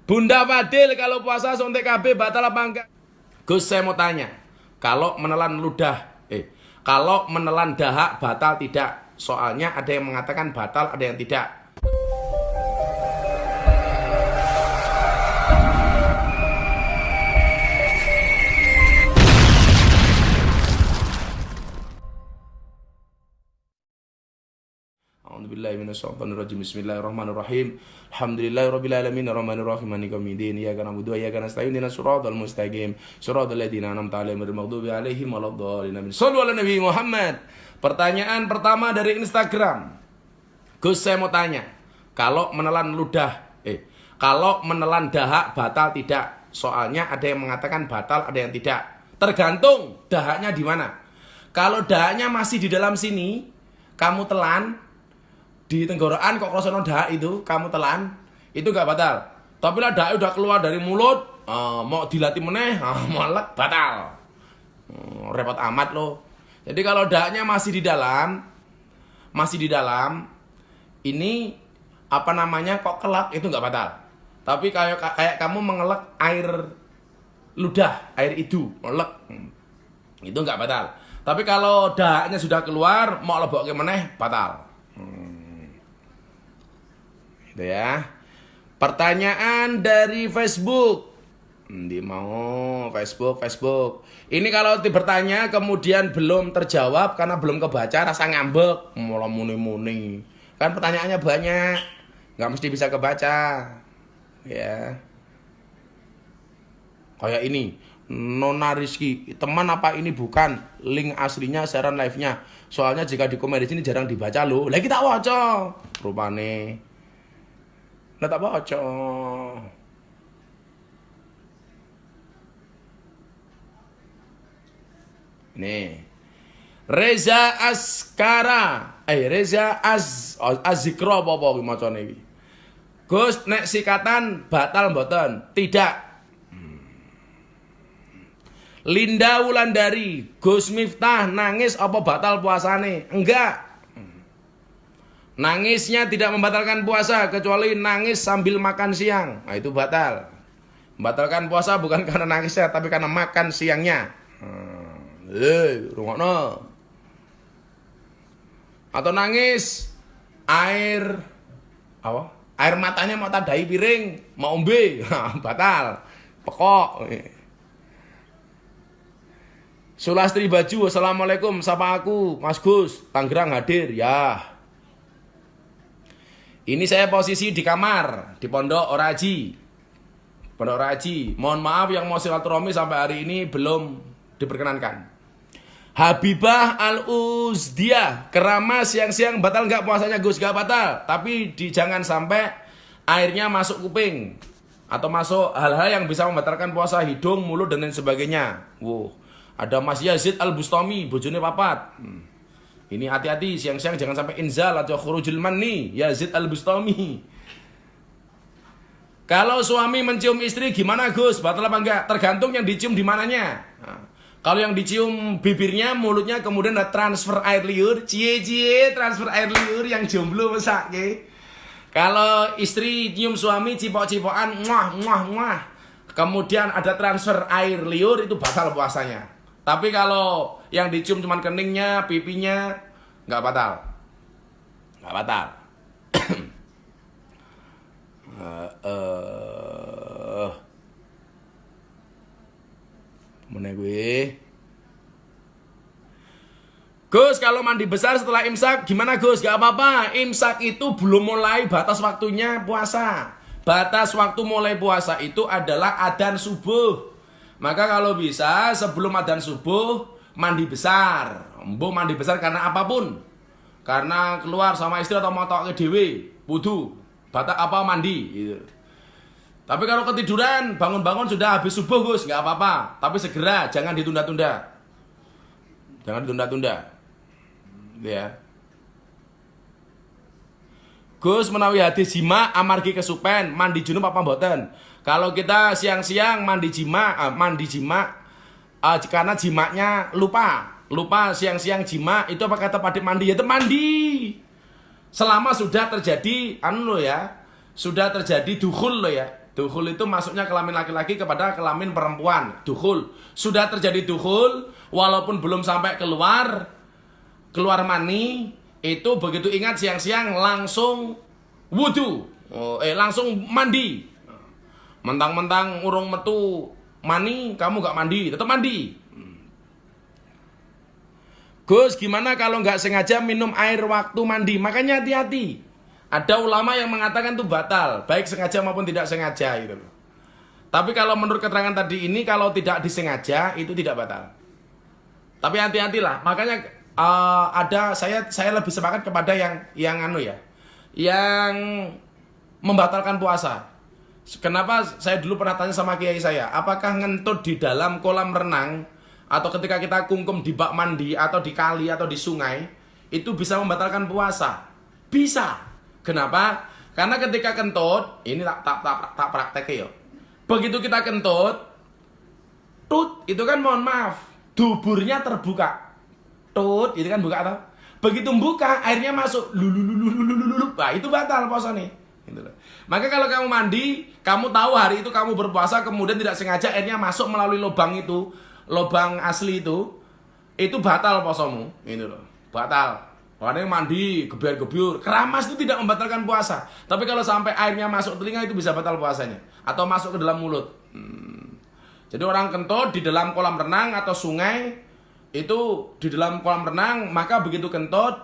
Bunda Fadil, kalau puasa suntik KB batal apa enggak? Gus, saya mau tanya, kalau menelan kalau menelan dahak batal tidak? Soalnya ada yang mengatakan batal, ada yang tidak. A'udzubillahi minasyaitonirrajim. Bismillahirrahmanirrahim. Alhamdulillahirabbil alamin arrahmanir rahim maliki yaumiddin. Iyyaka na'budu wa iyyaka nasta'in ihdinas siratal mustaqim. Siratal ladzina an'amta 'alaihim ghairil maghdubi 'alaihim waladdallin. Amin. Shallu 'ala Nabi Muhammad. Pertanyaan pertama dari Instagram. Gus, saya mau tanya, kalau menelan kalau menelan dahak batal tidak? Soalnya ada yang mengatakan batal, ada yang tidak. Tergantung dahaknya di mana. Kalau dahaknya masih di dalam sini, kamu telan di tenggorokan kok krosono dahak itu, kamu telan, itu gak batal. Tapi lah dahak udah keluar dari mulut, mau dilatih meneh, molek, batal. Repot amat loh. Jadi kalau dahaknya masih di dalam, ini apa namanya kok kelak, itu gak batal. Tapi kayak kamu mengelak air ludah, air itu, molek, itu gak batal. Tapi kalau dahaknya sudah keluar, mau lebokke meneh, batal. Gitu ya. Pertanyaan dari Facebook. Facebook. Ini kalau bertanya kemudian belum terjawab karena belum kebaca, rasa ngambek, malah muni-muni. Kan pertanyaannya banyak, nggak mesti bisa kebaca. Ya. Kayak ini, Nona Rizky, teman apa ini bukan? Link aslinya siaran live-nya. Soalnya jika di komen di sini jarang dibaca loh. Lagi tak waca. Rupane. Lah tak waca. Nih. Reza Askara. Reza Azikro apa macane iki? Gus, nek sikatan batal mboten? Tidak. Linda Wulandari, Gus Miftah nangis apa batal puasane? Enggak. Nangisnya tidak membatalkan puasa kecuali nangis sambil makan siang. Nah, itu batal. Membatalkan puasa bukan karena nangisnya tapi karena makan siangnya. Rungokno. Atau nangis air matanya mau tadai piring, mau ombe, batal. Pekok. Sulastri Baju, assalamualaikum, sapa aku, Mas Gus, Tangerang hadir, ya. Ini saya posisi di kamar, di Pondok Oraji. Mohon maaf yang mau silaturahmi sampai hari ini belum diperkenankan. Habibah Al-Uzdiah, Keramas siang-siang batal nggak puasanya Gus? Nggak batal, tapi jangan sampai airnya masuk kuping atau masuk hal-hal yang bisa membatalkan puasa, hidung, mulut dan lain sebagainya. Ada Mas Yazid Al-Bustami, bojone papat. Ini hati-hati siang-siang jangan sampai inzal atau khurujul manni, Yazid Al-Bustami. Kalau suami mencium istri gimana Gus? Batal apa enggak? Tergantung yang dicium di mananya. Kalau yang dicium bibirnya, mulutnya, kemudian ada transfer air liur, cie transfer air liur yang jomblo mesake. Kalau istri nyium suami cipok-cipokan, muah. Kemudian ada transfer air liur, itu batal puasanya. Tapi kalau yang dicium cuma keningnya, pipinya, nggak batal. Mana gue? Gus, kalau mandi besar setelah imsak gimana Gus? Gak apa-apa. Imsak itu belum mulai batas waktunya puasa. Batas waktu mulai puasa itu adalah adzan subuh. Maka kalau bisa sebelum adzan subuh mandi besar. Mandi besar karena apapun. Karena keluar sama istri atau mau tok ke dewe, wudu. Batak apa mandi gitu. Tapi kalau ketiduran, bangun-bangun sudah habis subuh Gus, nggak apa-apa. Tapi segera, jangan ditunda-tunda. Ya. Gus, menawi hadis jima amargi kesupen, mandi junub apa mboten? Kalau kita siang-siang mandi jima karena jimaknya lupa siang-siang jima, itu apa kata pada mandi? Ya mandi. Selama sudah terjadi sudah terjadi dukhul lo ya. Dukhul itu masuknya kelamin laki-laki kepada kelamin perempuan. Dukhul. Sudah terjadi dukhul, walaupun belum sampai keluar mani, itu begitu ingat siang-siang langsung wudu. Langsung mandi. Mentang-mentang urung metu mani, kamu gak mandi, tetap mandi. Gus, gimana kalau nggak sengaja minum air waktu mandi? Makanya hati-hati. Ada ulama yang mengatakan itu batal, baik sengaja maupun tidak sengaja gitu loh. Tapi kalau menurut keterangan tadi ini, kalau tidak disengaja itu tidak batal. Tapi hati-hatilah. Makanya saya lebih sepakat kepada yang membatalkan puasa. Kenapa saya dulu pernah tanya sama kiai saya, apakah ngentut di dalam kolam renang atau ketika kita kungkum di bak mandi atau di kali atau di sungai itu bisa membatalkan puasa? Bisa. Kenapa? Karena ketika kentut, ini tak praktek ya. Begitu kita kentut, itu kan mohon maaf, duburnya terbuka. Itu kan buka atau? Begitu buka, airnya masuk, nah itu batal puasa nih. Gitu. Maka kalau kamu mandi, kamu tahu hari itu kamu berpuasa, kemudian tidak sengaja airnya masuk melalui lubang itu, lubang asli itu batal puasamu. Gitu loh, batal. Orang yang mandi, gebyur-gebyur, keramas itu tidak membatalkan puasa. Tapi kalau sampai airnya masuk telinga itu bisa batal puasanya. Atau masuk ke dalam mulut. Jadi orang kentut di dalam kolam renang atau sungai, itu di dalam kolam renang, maka begitu kentut,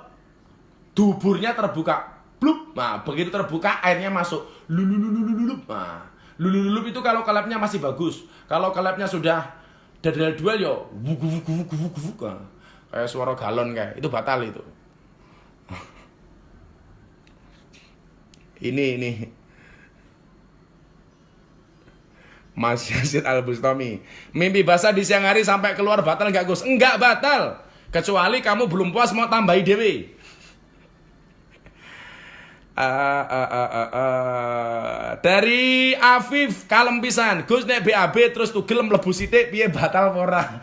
duburnya terbuka. Blup. Nah, begitu terbuka, airnya masuk. Lululululup. Nah, lulululup itu kalau kelepnya masih bagus. Kalau kelepnya sudah dadal-dual ya, wuk. Kayak suara galon kayak, itu batal itu. Ini Mas Yasid Al-Bustami, mimpi basah di siang hari sampai keluar batal nggak Gus? Enggak batal, kecuali kamu belum puas mau tambahi dewe. Dari Afif kalem pisan, Gus nek BAB terus tugel mlebu sithik piye batal ora?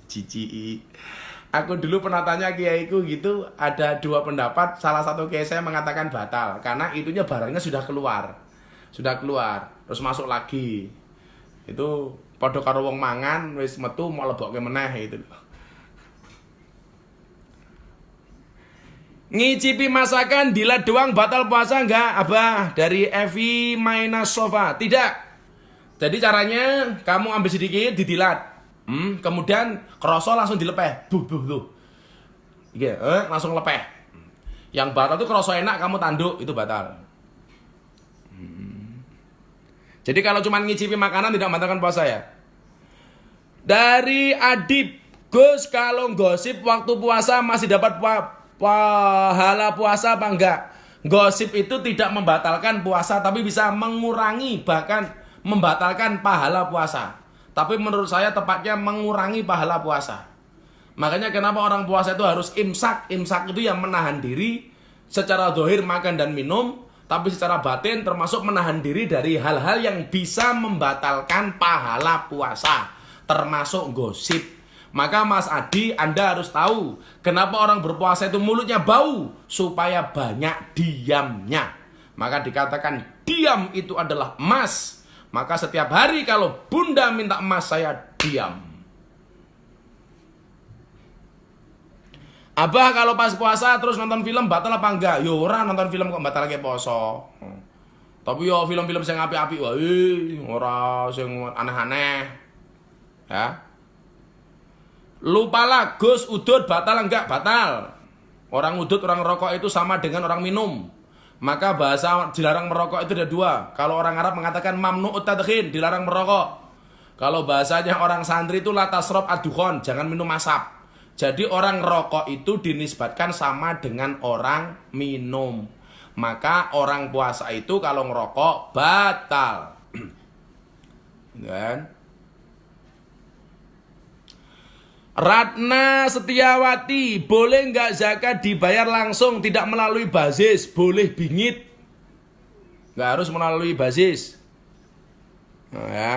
Cici. Aku dulu pernah tanya kiaiku gitu, ada dua pendapat. Salah satu kiai saya mengatakan batal karena itunya barangnya sudah keluar, terus masuk lagi. Itu padha karo wong mangan wis metu mau lebokke meneh itu. Ngicipi masakan dilat doang batal puasa enggak, Abah? Dari Evi Mainas Sofa. Tidak. Jadi caranya kamu ambil sedikit didilat. Kemudian kerosol langsung dilepeh. Buh. Langsung lepeh. Yang batal itu kerosol enak kamu tanduk, itu batal. Jadi kalau cuma ngicipi makanan tidak membatalkan puasa ya. Dari Adib, Gus kalau gosip waktu puasa masih dapat pahala puasa apa enggak? Gosip itu tidak membatalkan puasa, tapi bisa mengurangi bahkan membatalkan pahala puasa. Tapi menurut saya tepatnya mengurangi pahala puasa. Makanya kenapa orang puasa itu harus imsak. Imsak itu yang menahan diri secara zahir makan dan minum, tapi secara batin termasuk menahan diri dari hal-hal yang bisa membatalkan pahala puasa, termasuk gosip. Maka Mas Adi, Anda harus tahu kenapa orang berpuasa itu mulutnya bau, supaya banyak diamnya. Maka dikatakan diam itu adalah emas. Maka setiap hari kalau bunda minta emas, saya diam. Abah kalau pas puasa terus nonton film batal apa enggak? Ya ora nonton film kok batal lagi poso. Tapi yo film-film sing apik-apik wae, ora sing aneh-aneh. Ya. Lupalah Gus udud batal enggak? Batal. Orang udud, orang rokok itu sama dengan orang minum. Maka bahasa dilarang merokok itu ada dua. Kalau orang Arab mengatakan mamnu'ut tadkhin, dilarang merokok. Kalau bahasanya orang santri itu la tasrob ad-dukhon, jangan minum asap. Jadi orang rokok itu dinisbatkan sama dengan orang minum. Maka orang puasa itu kalau ngerokok batal. Kan? Ratna Setiawati, boleh nggak zakat dibayar langsung tidak melalui basis? Boleh bingit, nggak harus melalui basis. Nah, ya,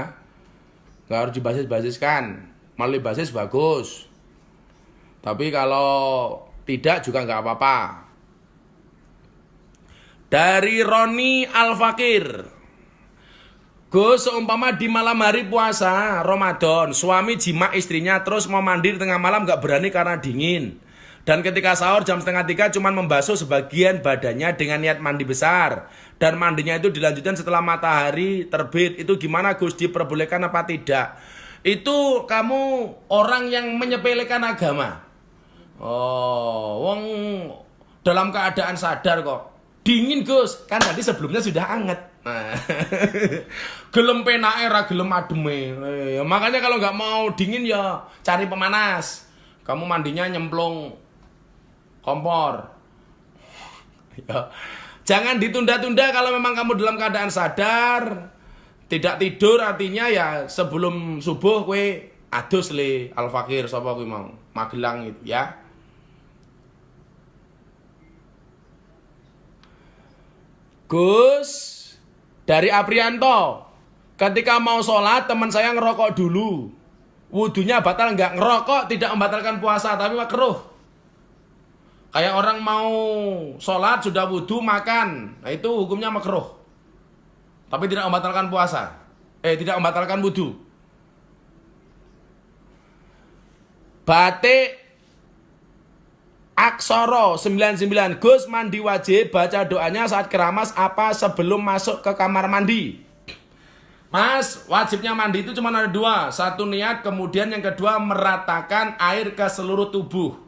nggak harus dibasis-basiskan. Melalui basis bagus. Tapi kalau tidak juga nggak apa-apa. Dari Roni Al-Fakir, Gus, seumpama di malam hari puasa Ramadan, suami jima istrinya terus mau mandi di tengah malam nggak berani karena dingin. Dan ketika sahur jam 2:30 cuma membasuh sebagian badannya dengan niat mandi besar. Dan mandinya itu dilanjutkan setelah matahari terbit. Itu gimana Gus? Diperbolehkan apa tidak? Itu kamu orang yang menyepelekan agama. Oh, wong dalam keadaan sadar kok. Dingin Gus, kan tadi sebelumnya sudah anget. Nah, gelem penake ra gelem ademe. Makanya kalau nggak mau dingin ya cari pemanas. Kamu mandinya nyemplung kompor. Ya. Jangan ditunda-tunda kalau memang kamu dalam keadaan sadar. Tidak tidur artinya ya sebelum subuh kue adus le Al-Fakir sapa kuwi mau Magelang itu ya. Gus dari Aprianto, ketika mau sholat teman saya ngerokok dulu. Wudunya batal nggak? Ngerokok tidak membatalkan puasa tapi makruh. Kayak orang mau sholat sudah wudu makan, nah itu hukumnya makruh. Tapi tidak membatalkan puasa. Tidak membatalkan wudu. Batik Aksoro 99, Gus mandi wajib baca doanya saat keramas apa sebelum masuk ke kamar mandi? Mas, wajibnya mandi itu cuma ada dua. Satu niat, kemudian yang kedua meratakan air ke seluruh tubuh.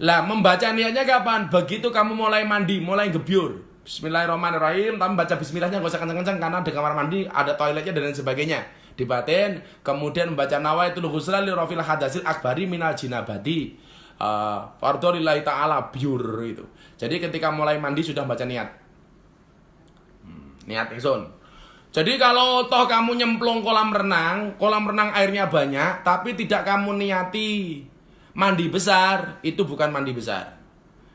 Lah, membaca niatnya kapan? Begitu kamu mulai mandi, mulai gebyur. Bismillahirrahmanirrahim. Tapi baca bismillahnya gak usah kencang-kencang karena di kamar mandi ada toiletnya dan lain sebagainya. Dibatin, kemudian membaca nawaitul ghusla li rafil hadasil akbari minal jinabati. Fardhu lillahi ta'ala biur itu. Jadi ketika mulai mandi sudah baca niat. Niat ingsun. Jadi kalau toh kamu nyemplung kolam renang airnya banyak, tapi tidak kamu niati mandi besar, itu bukan mandi besar.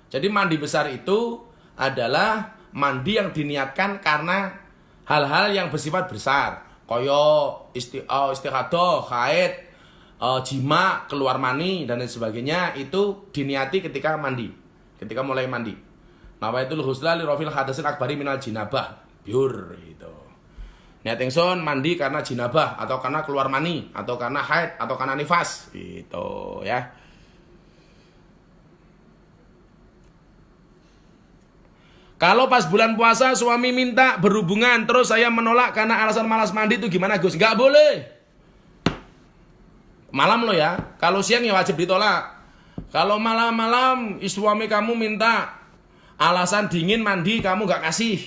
Jadi mandi besar itu adalah mandi yang diniatkan karena hal-hal yang bersifat besar. Koyo istihadah, haid, jima, keluar mani, dan lain sebagainya. Itu diniati ketika mandi, ketika mulai mandi. Nawaitul ghusla li rafil hadasil akbari minal jinabah. Biur itu. Niat ingsun mandi karena jinabah, atau karena keluar mani, atau karena haid, atau karena nifas. Itu ya. Kalau pas bulan puasa suami minta berhubungan terus saya menolak karena alasan malas mandi itu gimana Gus? Nggak boleh. Malam lo ya. Kalau siang ya wajib ditolak. Kalau malam-malam suami kamu minta alasan dingin mandi kamu nggak kasih.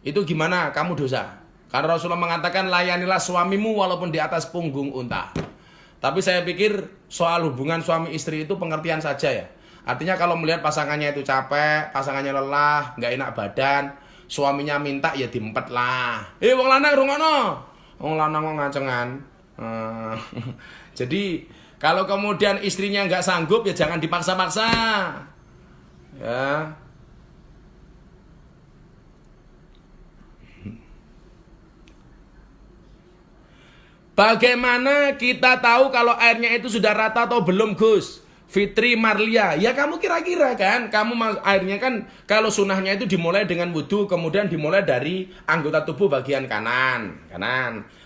Itu gimana? Kamu dosa. Karena Rasulullah mengatakan layanilah suamimu walaupun di atas punggung unta. Tapi saya pikir soal hubungan suami istri itu pengertian saja ya. Artinya kalau melihat pasangannya itu capek, pasangannya lelah, nggak enak badan, suaminya minta ya diempet lah. Wong lanang rungono. Wong lanang kok ngacengan. Jadi kalau kemudian istrinya nggak sanggup ya jangan dipaksa-paksa. Ya. Bagaimana kita tahu kalau airnya itu sudah rata atau belum Gus? Fitri Marlia, ya kamu kira-kira kan, kamu airnya kan kalau sunahnya itu dimulai dengan wudhu, kemudian dimulai dari anggota tubuh bagian kanan.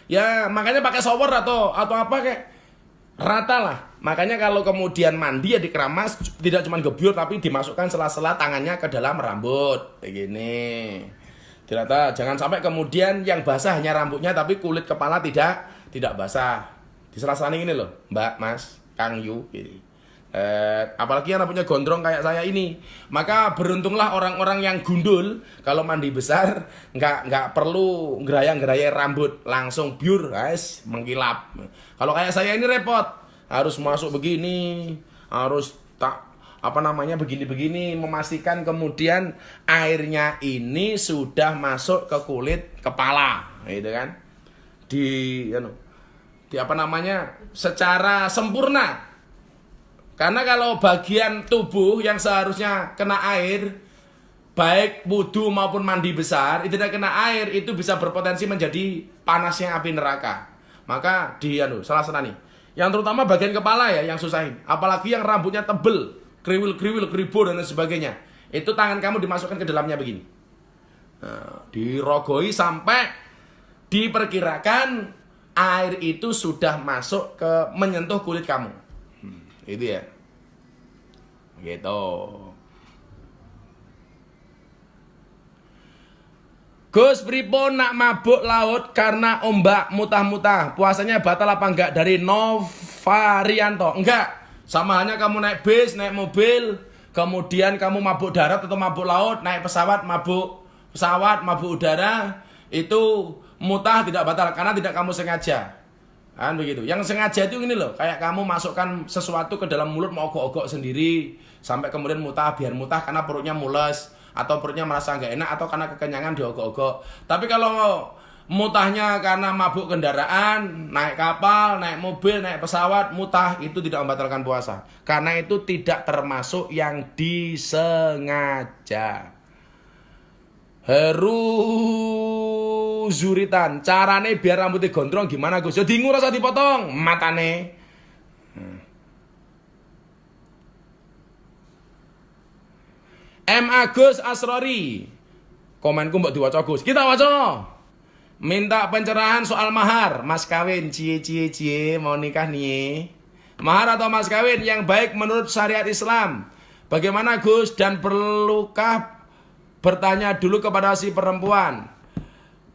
Ya makanya pakai shower atau apa kayak rata lah. Makanya kalau kemudian mandi ya dikeramas, tidak cuma gebyur tapi dimasukkan sela-sela tangannya ke dalam rambut, kayak gini. Dirata, jangan sampai kemudian yang basah hanya rambutnya tapi kulit kepala tidak basah. Di sela-sela ini loh, Mbak, Mas, Kang Yu, gitu. Apalagi yang rambutnya gondrong kayak saya ini, maka beruntunglah orang-orang yang gundul kalau mandi besar nggak perlu gerayang-gerayang rambut, langsung biur guys, mengkilap. Kalau kayak saya ini repot, harus masuk begini, harus begini memastikan kemudian airnya ini sudah masuk ke kulit kepala, gitu kan, secara sempurna. Karena kalau bagian tubuh yang seharusnya kena air, baik wudu maupun mandi besar, itu tidak kena air, itu bisa berpotensi menjadi panasnya api neraka. Maka salah nih. Yang terutama bagian kepala ya yang susahin. Apalagi yang rambutnya tebel, kriwil-kriwil, kribo dan sebagainya. Itu tangan kamu dimasukkan ke dalamnya begini. Nah, dirogoi sampai diperkirakan air itu sudah masuk ke menyentuh kulit kamu. Itu ya. Gitu. Gus, pripun nak mabuk laut karena ombak mutah-mutah, puasanya batal apa enggak? Dari Novarianto. Enggak. Sama halnya kamu naik bis, naik mobil, kemudian kamu mabuk darat atau mabuk laut, naik pesawat, mabuk udara, itu mutah tidak batal karena tidak kamu sengaja. Kan begitu. Yang sengaja itu ini loh, kayak kamu masukkan sesuatu ke dalam mulut mau ogok-ogok sendiri sampai kemudian mutah, biar mutah karena perutnya mules atau perutnya merasa nggak enak atau karena kekenyangan diogok-ogok. Tapi kalau mutahnya karena mabuk kendaraan, naik kapal, naik mobil, naik pesawat, mutah, itu tidak membatalkan puasa. Karena itu tidak termasuk yang disengaja. Heru Zuritan, carane biar rambutnya gondrong gimana Gus? Jadi ngurus dipotong matane. M. Agus Asrori, komenku mbok diwaca Gus. Kita waca. Minta pencerahan soal mahar, mas kawin, cie mau nikah nih. Mahar atau mas kawin yang baik menurut syariat Islam. Bagaimana Gus, dan perlukah bertanya dulu kepada si perempuan?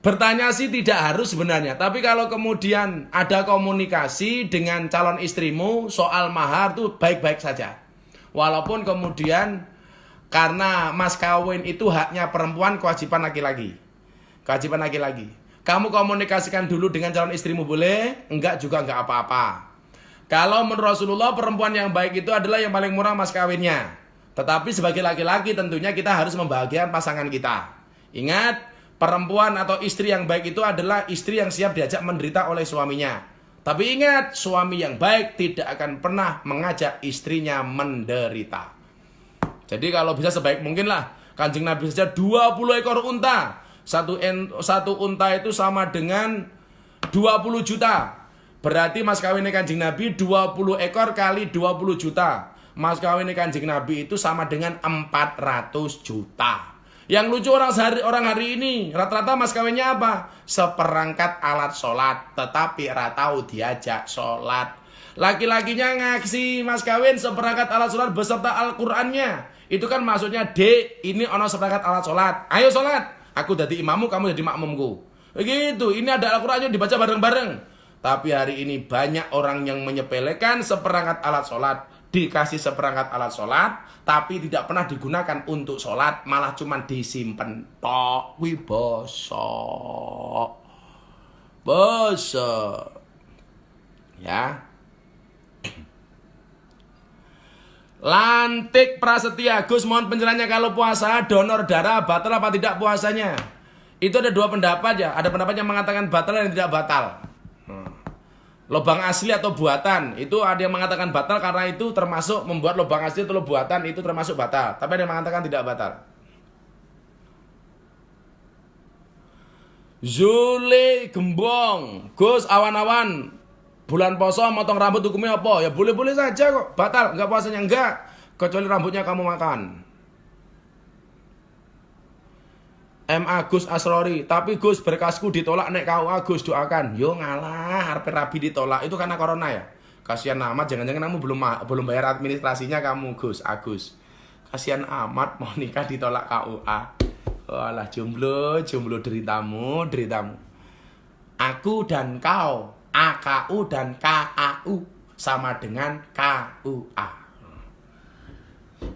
Bertanya sih tidak harus sebenarnya, tapi kalau kemudian ada komunikasi dengan calon istrimu soal mahar tuh baik-baik saja. Walaupun kemudian karena mas kawin itu haknya perempuan, kewajiban laki-laki. Kewajiban laki-laki. Kamu komunikasikan dulu dengan calon istrimu boleh, enggak juga enggak apa-apa. Kalau menurut Rasulullah, perempuan yang baik itu adalah yang paling murah mas kawinnya. Tetapi sebagai laki-laki tentunya kita harus membahagiakan pasangan kita. Ingat, perempuan atau istri yang baik itu adalah istri yang siap diajak menderita oleh suaminya. Tapi ingat, suami yang baik tidak akan pernah mengajak istrinya menderita. Jadi kalau bisa sebaik mungkin lah, Kanjeng Nabi saja 20 ekor unta. Satu unta itu sama dengan 20 juta. Berarti mas kawinnya Kanjeng Nabi 20 ekor kali 20 juta. Mas kawinnya Kanjeng Nabi itu sama dengan 400 juta. Yang lucu orang hari ini, rata-rata mas kawinnya apa? Seperangkat alat sholat, tetapi ratau diajak sholat. Laki-lakinya ngaksi mas kawin seperangkat alat sholat beserta Al-Qur'annya. Itu kan maksudnya, Dek, ini ono seperangkat alat sholat. Ayo sholat. Aku jadi imammu, kamu jadi makmumku. Begitu, ini ada Al-Qur'annya dibaca bareng-bareng. Tapi hari ini banyak orang yang menyepelekan seperangkat alat sholat. Dikasih seperangkat alat sholat, tapi tidak pernah digunakan untuk sholat. Malah cuma disimpen tok. Wih, bosok. Ya. Lantik Prasetya, Gus mohon penjelasannya kalau puasa donor darah batal apa tidak puasanya? Itu ada dua pendapat ya. Ada pendapat yang mengatakan batal dan tidak batal. Lubang asli atau buatan, itu ada yang mengatakan batal karena itu termasuk membuat lubang asli atau buatan itu termasuk batal. Tapi ada yang mengatakan tidak batal. Zule Gembong, Gus awan-awan bulan poso motong rambut hukumnya apa? Ya boleh-boleh saja kok. Batal, enggak puasanya enggak. Kecuali rambutnya kamu makan. M. Agus Asrori, tapi Gus berkasku ditolak nek KUA Gus doakan. Yo ngalah, harpe rabi ditolak. Itu karena corona ya. Kasihan amat, jangan-jangan kamu belum bayar administrasinya kamu Gus Agus. Kasihan amat mau nikah ditolak KUA. Walah jomblo deritamu. Aku dan kau, AKU dan KAU sama dengan KUA.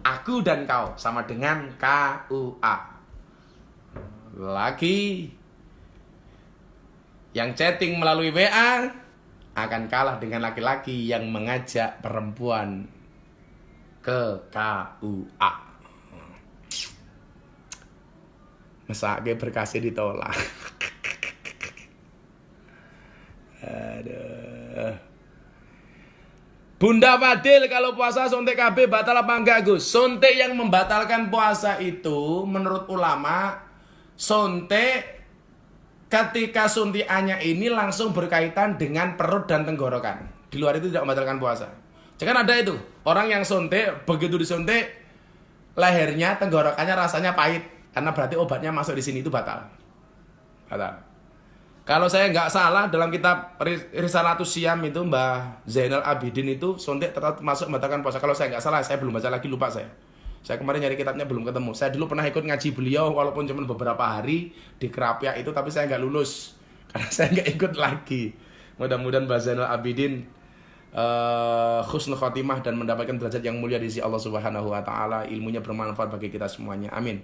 Aku dan kau sama dengan KUA. Laki yang chatting melalui WA akan kalah dengan laki-laki yang mengajak perempuan ke KUA. Mesake berkasih ditolak. Aduh. Bunda Fadil, kalau puasa suntik KB batal apa enggak Gus? Suntik yang membatalkan puasa itu menurut ulama, suntik ketika suntikannya ini langsung berkaitan dengan perut dan tenggorokan. Di luar itu tidak membatalkan puasa. Jangan ada itu orang yang suntik, begitu disuntik lehernya, tenggorokannya rasanya pahit karena berarti obatnya masuk di sini, itu batal. Kalau saya nggak salah dalam kitab Risalatus Syam itu Mbah Zainal Abidin itu suntik tetap masuk membatalkan puasa. Kalau saya nggak salah, saya belum baca lagi, lupa saya. Saya kemarin nyari kitabnya belum ketemu. Saya dulu pernah ikut ngaji beliau walaupun cuma beberapa hari di Kerapia itu, tapi saya nggak lulus karena saya nggak ikut lagi. Mudah-mudahan Mbah Zainal Abidin husnul khotimah dan mendapatkan derajat yang mulia di sisi Allah Subhanahu wa taala, ilmunya bermanfaat bagi kita semuanya. Amin.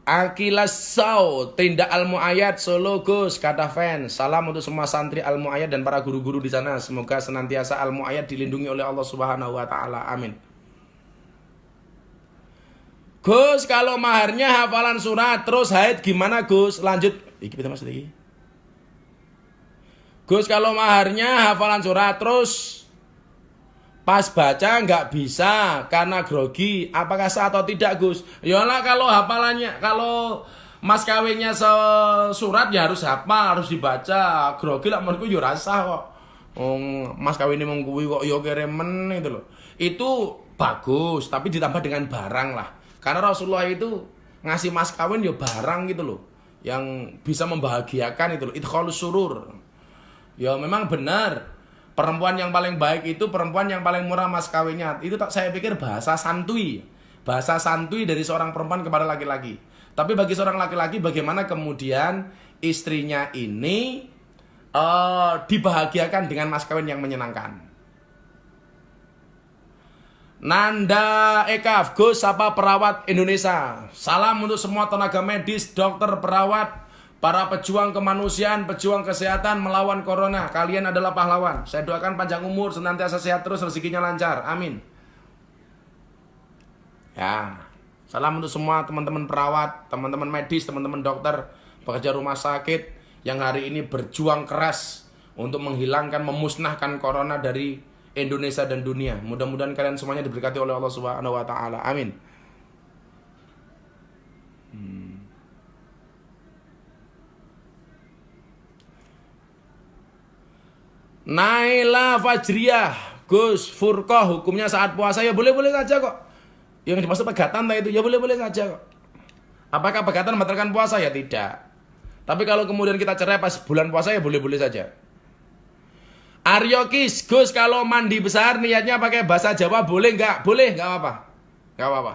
Akilas Sau, Tindak Al-Mu'ayyad Solo Gus, kata fans. Salam untuk semua santri Al-Mu'ayyad dan para guru-guru di sana. Semoga senantiasa Al-Mu'ayyad dilindungi oleh Allah Subhanahu wa taala. Amin. Gus, kalau maharnya hafalan surat terus haid gimana Gus? Lanjut. Iki kita Mas lagi. Gus, kalau maharnya hafalan surat terus pas baca nggak bisa karena grogi, apakah sah atau tidak Gus? Yalah, kalau hafalannya, kalau mas kawinnya surat ya harus hafal, harus dibaca. Grogi lah menurutku ya rasa kok. Mas kawinnya mau kuwi kok yo keremen itu loh. Itu bagus, tapi ditambah dengan barang lah. Karena Rasulullah itu ngasih mas kawin ya barang gitu loh, yang bisa membahagiakan itu loh. Idkhalus surur. Ya memang benar. Perempuan yang paling baik itu perempuan yang paling murah mas kawinnya. Itu saya pikir bahasa santuy. Bahasa santuy dari seorang perempuan kepada laki-laki. Tapi bagi seorang laki-laki bagaimana kemudian istrinya ini dibahagiakan dengan mas kawin yang menyenangkan. Nanda Ekaf, Gus Sapa Perawat Indonesia. Salam untuk semua tenaga medis, dokter, perawat, para pejuang kemanusiaan, pejuang kesehatan melawan corona. Kalian adalah pahlawan. Saya doakan panjang umur, senantiasa sehat terus, rezekinya lancar. Amin. Ya, salam untuk semua teman-teman perawat, teman-teman medis, teman-teman dokter, pekerja rumah sakit yang hari ini berjuang keras untuk menghilangkan, memusnahkan corona dari Indonesia dan dunia. Mudah-mudahan kalian semuanya diberkati oleh Allah Subhanahu wa taala. Amin. Naila Fajriyah, Gus Furqah, hukumnya saat puasa ya boleh-boleh saja kok. Yang dimaksud pegatan itu ya boleh-boleh saja kok. Apakah pegatan membatalkan puasa? Ya tidak. Tapi kalau kemudian kita cerai pas bulan puasa ya boleh-boleh saja. Aryo Kis, Gus kalau mandi besar niatnya pakai bahasa Jawa boleh nggak? Boleh, nggak apa-apa. Nggak apa-apa.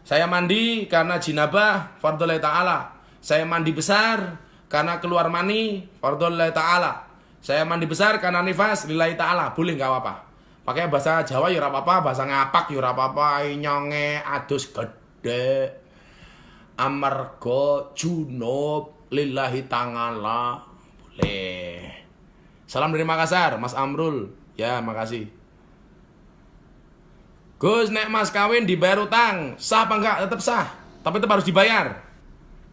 Saya mandi karena jinabah, fardhullah ta'ala. Saya mandi besar karena keluar mani, fardhullah ta'ala. Saya mandi besar karena nifas, lillahi ta'ala. Boleh nggak apa-apa. Pakai bahasa Jawa ya apa-apa, bahasa ngapak ya apa-apa. Nyonge adus gede, amarga junub, lillahi ta'ala. Boleh. Salam dari Makassar, Mas Amrul. Ya, makasih. Gus, nek mas kawin dibayar utang, sah apa enggak? Tetap sah, tapi tetap harus dibayar.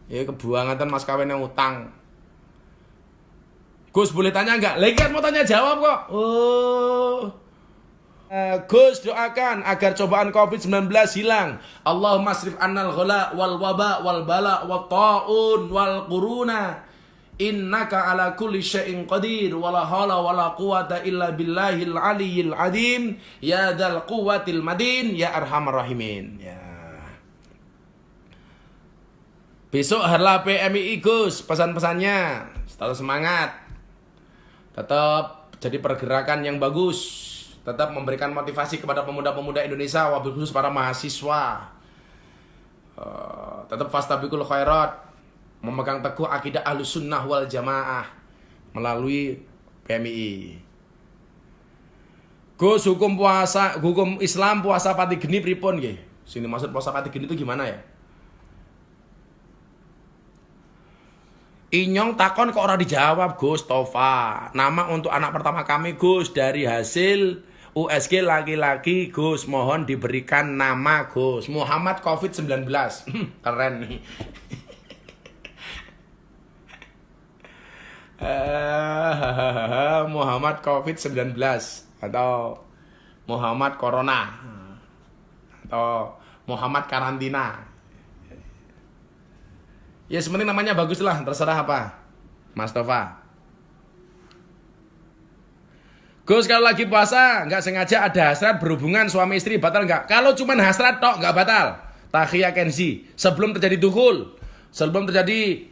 Ya kebuangatan mas kawin yang utang. Gus boleh tanya enggak? Lagi kan mau tanya jawab kok. Gus doakan agar cobaan COVID-19 hilang. Allahumma asrif annal ghala wal waba wal bala wat taun wal quruna. Innaka ala kulli syai'in qadir wala haula wala quwata illa billahil aliyyil azim ya dzal quwwatil madin ya arhamar rahimin. Ya. Besok harlah PMII Gus, pesan-pesannya tetap semangat. Tetap jadi pergerakan yang bagus, tetap memberikan motivasi kepada pemuda-pemuda Indonesia, wabil khusus para mahasiswa. Tetap fastabiqul khairat, memegang teguh akidah Ahlus Sunnah wal Jamaah melalui PMII. Gus, hukum puasa, hukum Islam puasa pati geni pripun nggih? Sini maksud puasa pati geni itu gimana ya? Inyong takon kok ora dijawab Gus Tova. Nama untuk anak pertama kami Gus dari hasil USG laki-laki Gus. Mohon diberikan nama Gus. Muhammad COVID-19. Keren nih. Muhammad COVID-19 atau Muhammad Corona atau Muhammad Karantina. Ya sebenarnya namanya bagus lah, terserah apa Mas Tova. Gus kalau lagi puasa nggak sengaja ada hasrat berhubungan suami istri batal nggak? Kalau cuman hasrat tok nggak batal. tahiyya kenzi, sebelum terjadi dukul, sebelum terjadi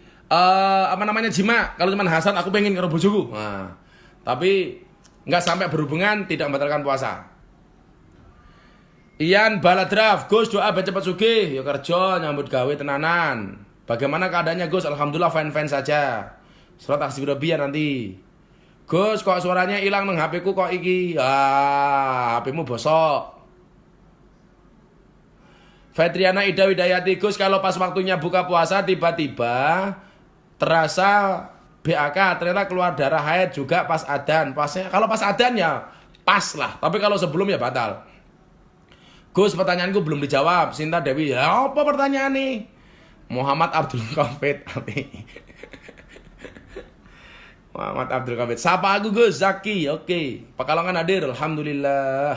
jima. Kalau cuma hasan aku pengen karo bojoku. Nah, tapi nggak sampai berhubungan, tidak membatalkan puasa. Ian Baladraf, Gus doa biar cepat sugih, ya kerja nyambut gawe tenanan. Bagaimana keadaannya Gus? Alhamdulillah fine-fine saja. Surat Asy-Syura nanti. Gus kok suaranya hilang nang HP-ku kok iki? HP-mu bosok. Fetriana Ida Widayati, Gus kalau pas waktunya buka puasa tiba-tiba terasa BAK, ternyata keluar darah haid juga pas adzan. Kalau pas adzan ya pas lah, tapi kalau sebelum ya batal. Gus pertanyaanku belum dijawab. Sinta Dewi, ya apa pertanyaan nih? Muhammad Abdul Qafid. Muhammad Abdul Qafid. Sapa aku Gus Zaki. Oke. Pekalongan hadir. Alhamdulillah.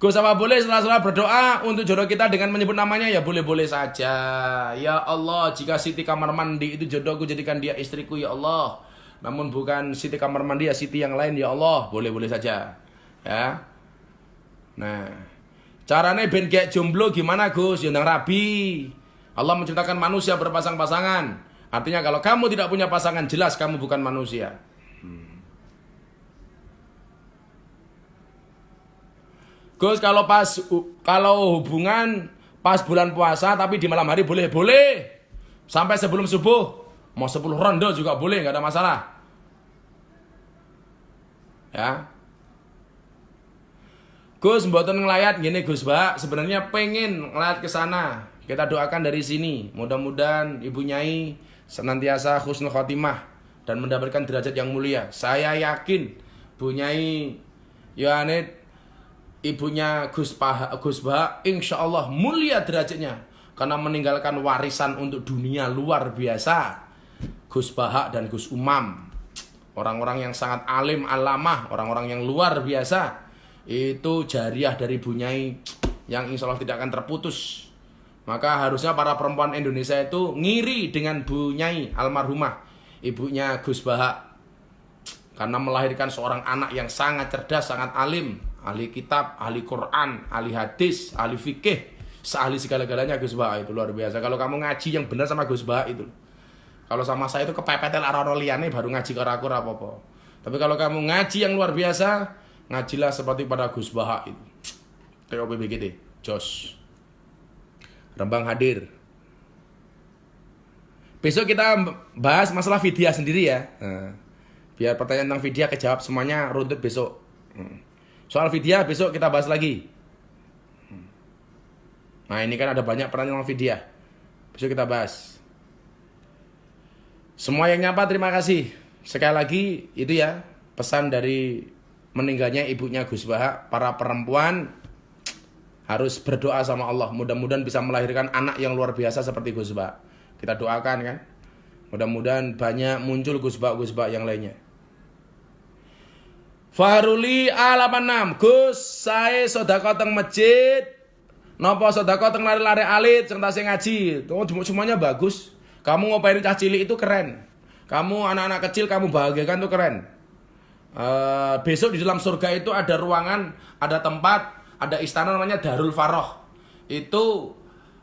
Gus apa boleh setelah berdoa untuk jodoh kita dengan menyebut namanya? Ya boleh-boleh saja. Ya Allah, jika Siti kamar mandi itu jodohku, jadikan dia istriku ya Allah. Namun bukan Siti kamar mandi, ya Siti yang lain ya Allah. Boleh-boleh saja. Ya. Nah, caranya ben gak jomblo gimana Gus? Ya nang rabi. Allah menciptakan manusia berpasang-pasangan. Artinya kalau kamu tidak punya pasangan, jelas kamu bukan manusia. Gus kalau hubungan pas bulan puasa tapi di malam hari boleh sampai sebelum subuh, mau 10 rondo juga boleh, nggak ada masalah. Ya. Gus mboten ngelayat gini Gus Mbak, sebenarnya pengen ngelayat ke sana. Kita doakan dari sini, mudah-mudahan Ibu Nyai senantiasa husnul khotimah dan mendapatkan derajat yang mulia. Saya yakin Bu Nyai Yohanet, ibunya Gus Bah, insya Allah mulia derajatnya karena meninggalkan warisan untuk dunia luar biasa. Gus Bah dan Gus Umam, orang-orang yang sangat alim alamah, orang-orang yang luar biasa. Itu jariah dari Bu Nyai yang insya Allah tidak akan terputus. Maka harusnya para perempuan Indonesia itu ngiri dengan Bu Nyai almarhumah, ibunya Gus Bah, karena melahirkan seorang anak yang sangat cerdas, sangat alim, ahli kitab, ahli Quran, ahli hadis, ahli fikih, seahli segala-galanya Gus Bah. Itu luar biasa. Kalau kamu ngaji yang benar sama Gus Bah itu. Kalau sama saya itu kepepetel arah liane baru ngaji karakur apa-apa. Tapi kalau kamu ngaji yang luar biasa, ngajilah seperti pada Gus Bah itu. TOPBGT, Jos. Rembang hadir. Besok kita bahas masalah vidya sendiri ya. Nah, biar pertanyaan tentang vidya kejawab semuanya runtut besok. Soal vidya besok kita bahas lagi. Nah ini kan ada banyak pertanyaan tentang vidya. Besok kita bahas. Semua yang nyapa terima kasih. Sekali lagi itu ya pesan dari meninggalnya ibunya Gus Bah. Para perempuan harus berdoa sama Allah. Mudah-mudahan bisa melahirkan anak yang luar biasa seperti Gus Bah. Kita doakan kan. Mudah-mudahan banyak muncul Gus Bah yang lainnya. Fahruli A86, Gus, saya sedekah teng masjid. Napa sedekah teng lari-lari alit sing tasih ngaji. Semuanya bagus. Kamu ngopain cah cilik itu keren. Kamu anak-anak kecil kamu bahagiakan itu keren. Besok di dalam surga itu ada ruangan, ada tempat, ada istana namanya Darul Faroh. Itu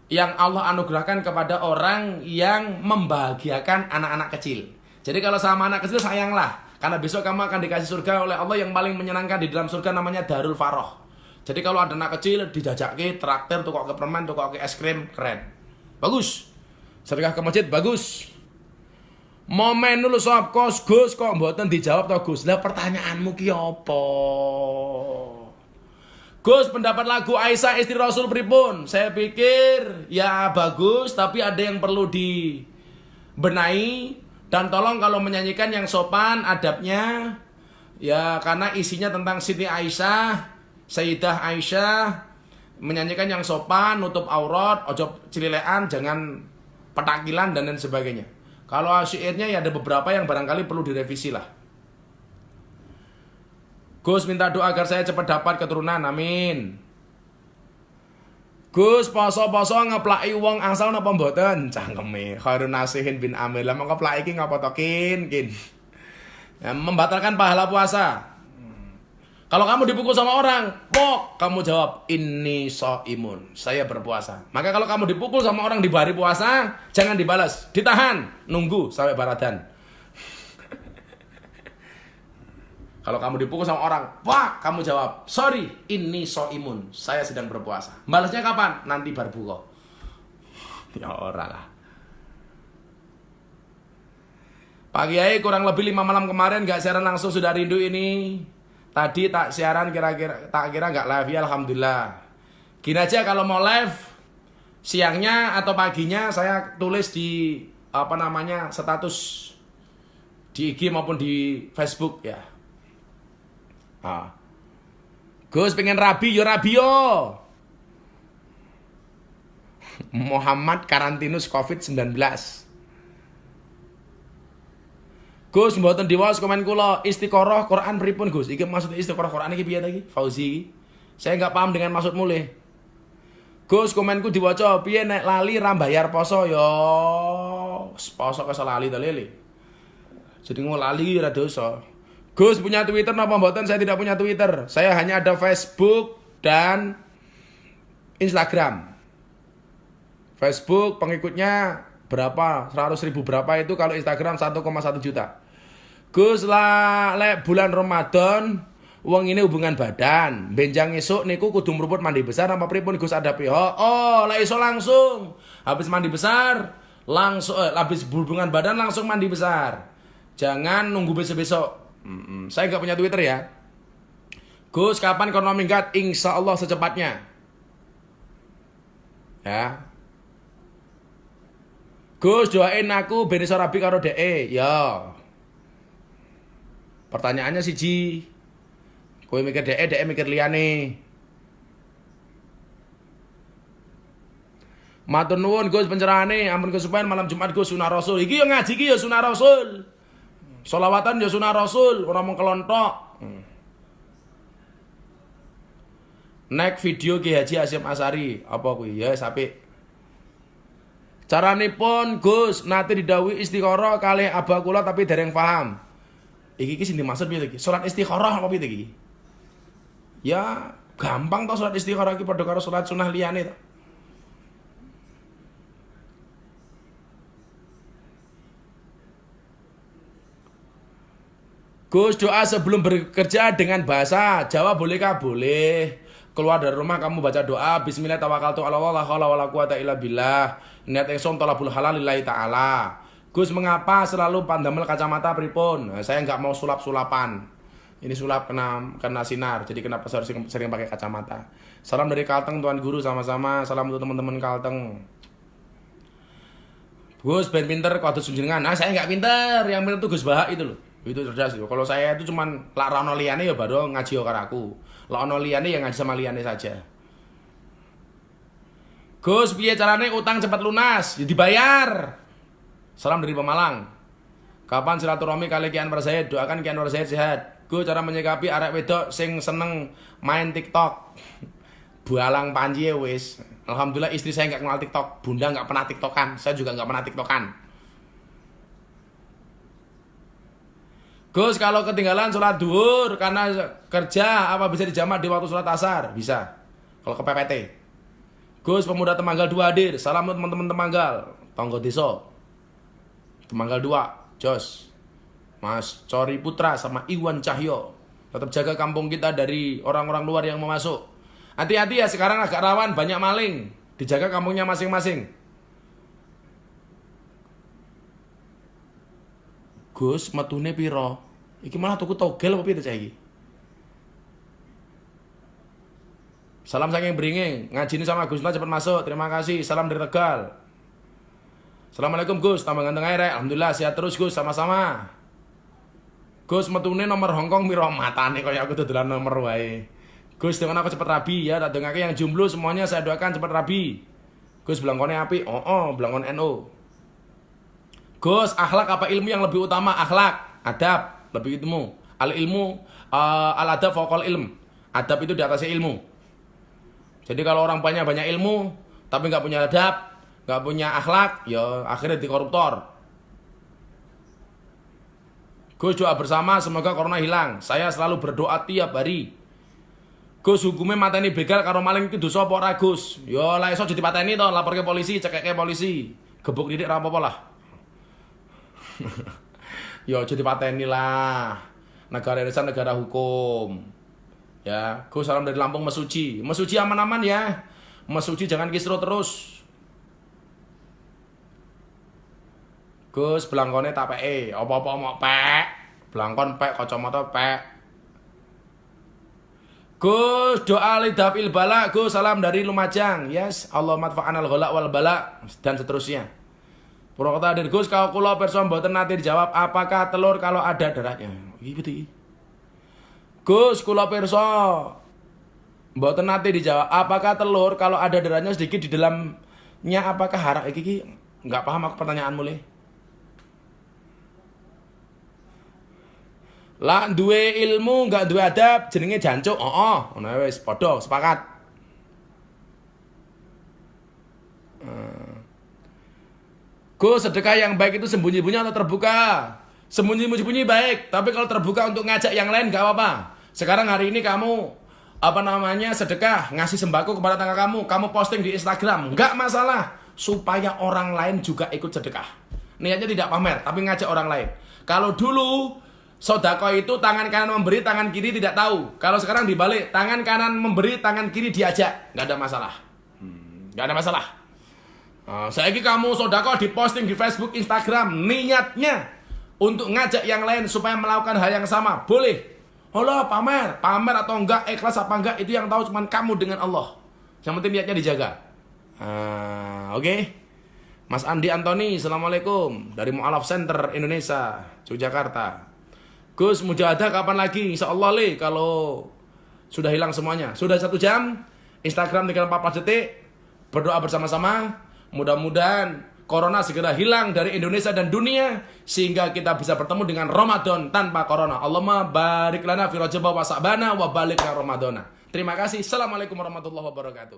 yang Allah anugerahkan kepada orang yang membahagiakan anak-anak kecil. Jadi kalau sama anak kecil sayanglah, karena besok kamu akan dikasih surga oleh Allah yang paling menyenangkan di dalam surga namanya Darul Faroh. Jadi kalau ada anak kecil dijajaki traktir, tukok ke permen, tukok ke es krim, keren. Bagus. Sedekah ke masjid bagus. Momen dulu sob Gus kok mboten dijawab to Gus. Lah pertanyaanmu ki apa? Gus, pendapat lagu Aisyah istri Rasul pripun? Saya pikir ya bagus, tapi ada yang perlu dibenahi. Dan tolong kalau menyanyikan yang sopan adabnya. Ya karena isinya tentang Siti Aisyah, Sayyidah Aisyah. Menyanyikan yang sopan, nutup aurat, ojo cililean, jangan petakilan dan lain sebagainya. Kalau syairnya ya ada beberapa yang barangkali perlu direvisi lah. Gus minta doa agar saya cepat dapat keturunan, amin. Gus poso-poso ngeplaki wong angsal napa mboten? Cangkeme Harun Nasihin bin Amir. Lah ngeplaki iki ngapa to kin? Ya, membatalkan pahala puasa. Kalau kamu dipukul sama orang, pok, kamu jawab, inni shaimun, saya berpuasa. Maka kalau kamu dipukul sama orang di hari puasa, jangan dibalas, ditahan, nunggu sampai baradan. Kalau kamu dipukul sama orang, pak, kamu jawab, sorry, inni shaimun, saya sedang berpuasa. Balasnya kapan? Nanti berbuka. Ya orang lah. Pak Kiai kurang lebih 5 malam kemarin gak siaran langsung, sudah rindu ini. Tadi tak siaran kira gak live ya, alhamdulillah. Gini aja, kalau mau live siangnya atau paginya saya tulis di status di IG maupun di Facebook ya. Gus pengen rabi yo. Muhammad karantinus COVID-19. Gus mboten diwaos komen kula, istiqoroh Quran pripun Gus? Iki maksud istiqoroh Quran iki piye ta iki? Fauzi. Saya enggak paham dengan maksud mulih. Gus komenku diwaca piye nek lali ra bayar poso ya. Poso kok lali ta lele. Jadi lali ra dosa. Gus punya Twitter napa mboten? Saya tidak punya Twitter. Saya hanya ada Facebook dan Instagram. Facebook pengikutnya berapa? 100.000 berapa itu, kalau Instagram 1,1 juta. Gus lah lek bulan Ramadan wong ini hubungan badan. Benjang esuk niku kudu mruput mandi besar apa pripun Gus adapi? Oh, lek esuk langsung habis mandi besar langsung habis hubungan badan langsung mandi besar. Jangan nunggu besok-besok. Saya nggak punya Twitter ya. Gus kapan kono minggat? Insya Allah secepatnya. Ya. Gus doain aku ben iso rabi karo DE. Ya. Pertanyaannya siji. Kowe mikir DE mikir liyane. Matur nuwun Gus pencerahane, ampun kesupen malam Jumat Gus sunah Rasul. Iki yo ngaji iki yo sunah Rasul. Sholawatan yo sunah Rasul, ora mung kelontok. Nek video Ki Haji Hasyim Asy'ari apa kuwi ya apik. Caranipun Gus nate didhawuhi istikharah kalih abah kula tapi dereng paham. Iki sing dimaksud piye iki? Salat istikharah apa piye iki? Ya, gampang to salat istikharah iki padha karo salat sunah liyane to. Gus doa sebelum bekerja dengan bahasa Jawa bolehkah? Boleh. Keluar dari rumah kamu baca doa bismillah tawakkaltu 'ala Allah la haula wala quwata illa billah. Niat ingsun thalabul halal lillahi ta'ala. Gus mengapa selalu pandamel kacamata pripun? Nah, saya nggak mau sulap-sulapan. Ini sulap kena sinar, jadi kenapa saya sering pakai kacamata. Salam dari Kalteng Tuan Guru sama-sama. Salam untuk teman-teman Kalteng. Gus ben pinter kudu sunjenengan. Nah, saya nggak pinter, yang pinter tuh Gus Bahak itu loh. Itu cerdas itu. Kalau saya itu cuman lak ra ono liyane ya baru ngaji karo aku. Lak ono liyane ya ngaji sama liyane saja. Gus piye carane utang cepat lunas? Ya dibayar. Salam dari Pemalang. Kapan silaturahmi kali Ki Anwar Zaid? Doakan Ki Anwar Zaid sehat. Gus cara menyikapi arek wedok sing seneng main TikTok. Bualang panji wis. Alhamdulillah istri saya nggak kenal TikTok. Bunda nggak pernah TikTokan. Saya juga nggak pernah TikTokan. Gus kalau ketinggalan sholat duhur karena kerja apa bisa dijamak di waktu sholat asar? Bisa. Kalau ke PPT. Gus pemuda Temanggal 2 hadir. Salam untuk teman-teman Temanggal. Tonggo Deso. Temanggal 2, Jos, Mas Cori Putra sama Iwan Cahyo. Tetap jaga kampung kita dari orang-orang luar yang mau masuk. Hati-hati ya, sekarang agak rawan, banyak maling. Dijaga kampungnya masing-masing. Gus, metune piro? Iki malah tuku togel apa piye cah iki? Salam saking Bringing, ngajini sama Gusna cepat masuk. Terima kasih. Salam dari Tegal. Assalamualaikum Gus, tambah ganteng ae rek. Alhamdulillah sehat terus Gus, sama-sama. Gus metune nomor Hongkong piro? Matane kaya aku dodolan nomor wae. Gus dengan aku cepet rabi ya, tak dongake yang jomblo semuanya saya doakan cepet rabi. Gus belangkone apik. Belangkon NU. Gus, akhlak apa ilmu yang lebih utama? Akhlak, adab, lebih ilmu. Al ilmu al adab faqal ilm. Adab itu di atasnya ilmu. Jadi kalau orang banyak ilmu tapi nggak punya adab, nggak punya akhlak, ya akhirnya di koruptor. Gus doa bersama semoga corona hilang. Saya selalu berdoa tiap hari. Gus hukume mateni begal karo maling iki dosa apa ora Gus? Ya lek iso dipateni to, laporke polisi, cekeke polisi. Gebuk didik ora apa-apa lah. Ya aja dipateni lah. Negara Indonesia negara hukum. Ya, Gus salam dari Lampung Mesuci. Mesuci aman-aman ya. Mesuci jangan kisruh terus. Gus blangkone tak peke, apa-apa mau pek. Blangkon pek, kacamata pek. Gus doa lidafil bala, Gus salam dari Lumajang. Yes, Allah matfa'anal ghala wal bala dan seterusnya. Purwokerto hadir Gus kalau kula pirsa mboten nate dijawab apakah telur kalau ada darahnya. Iki piye? Gus kula pirsa mboten nate dijawab apakah telur kalau ada darahnya sedikit di dalamnya apakah haram iki enggak paham aku pertanyaanmu le. Lah duwe ilmu enggak duwe adab jenenge jancuk. Heeh, ngono wis padha sepakat. Gus sedekah yang baik itu sembunyi-sembunyi atau terbuka? Sembunyi-sembunyi baik, tapi kalau terbuka untuk ngajak yang lain enggak apa-apa. Sekarang hari ini kamu sedekah, ngasih sembako kepada tetangga kamu posting di Instagram, enggak masalah supaya orang lain juga ikut sedekah. Niatnya tidak pamer, tapi ngajak orang lain. Kalau dulu sedekah itu tangan kanan memberi, tangan kiri tidak tahu. Kalau sekarang dibalik, tangan kanan memberi, tangan kiri diajak, nggak ada masalah. Nggak ada masalah. Saiki kamu sedekah diposting di Facebook, Instagram, niatnya untuk ngajak yang lain supaya melakukan hal yang sama, boleh. Allah pamer atau enggak, ikhlas apa enggak, itu yang tahu cuma kamu dengan Allah. Yang penting niatnya dijaga. Oke. Mas Andi Antoni, assalamualaikum dari Mu'alaf Center Indonesia, Yogyakarta. Gus mujahadah kapan lagi? Insya Allah le, kalau sudah hilang semuanya. Sudah 1 jam, Instagram tinggal 14 detik. Berdoa bersama-sama, mudah-mudahan Corona segera hilang dari Indonesia dan dunia sehingga kita bisa bertemu dengan Ramadan tanpa Corona. Allahumma barik lana fi Rajab wa Sa'bana wa baligna Ramadana. Terima kasih. Assalamualaikum warahmatullahi wabarakatuh.